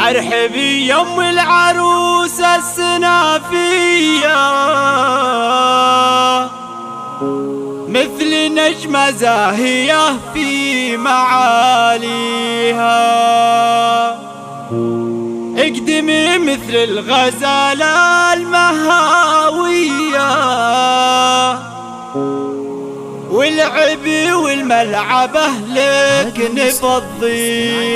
ارحبي يا ام العروس السنافية، مثل نجمة زاهية في معاليها. اقدمي مثل الغزالة المهاوية، والعبي والملعبة لك نفضيها.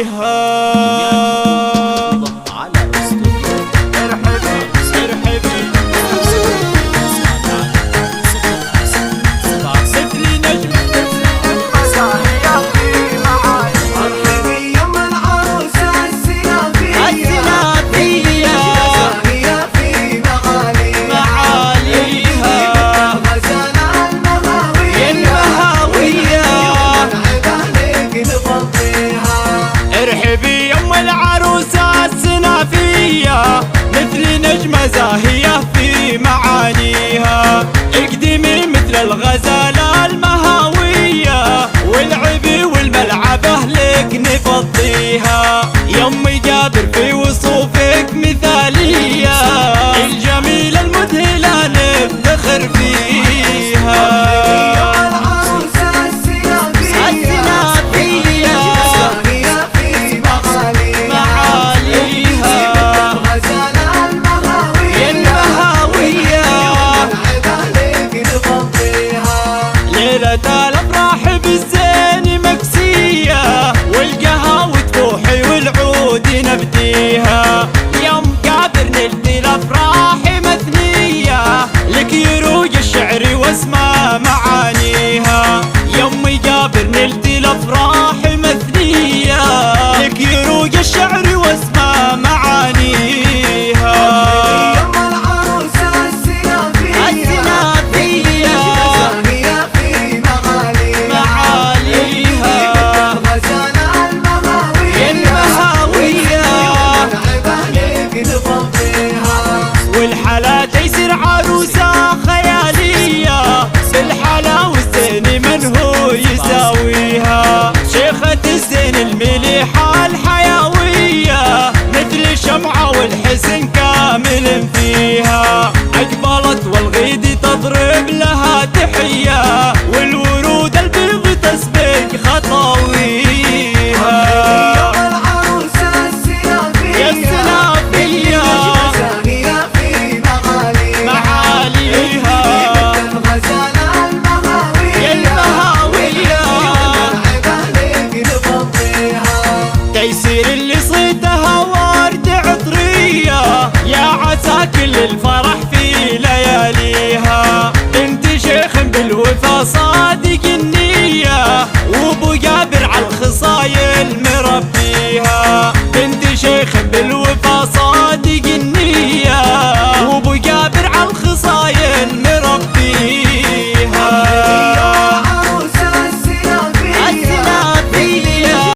ارحبي يم العروسة السنافية، مثل نجمة زاهية في معانيها. اقدمي مثل الغزالة المهاوية، والعبي والملعبة لك نفضيها. يم جابر في وصوفك مثالية، الجميلة المذهلة نفتخر فيها. الافراح بالزين مكسية، والقهوة تفوحي والعود نبديها. يوم قادر نلتي الافراح مثنية، لك يروج الشعر واسمع معانيها. يوم قادر نلتي الافراح مثنية، لك يروج الشعر واسمع معانيها. والحلا تيسر عروسة خيالية، بالحلا والزين من هو يساويها. شيخة الزين المليحة الحيوية، مثل شمعة والحسن كامل فيها. أقبلت والغيد تضرب لها تحية، والورود البيض تسبق خطاويها. تيسير اللي صيتها ورد عطرية، يا عسى كل الفرح في ليالي.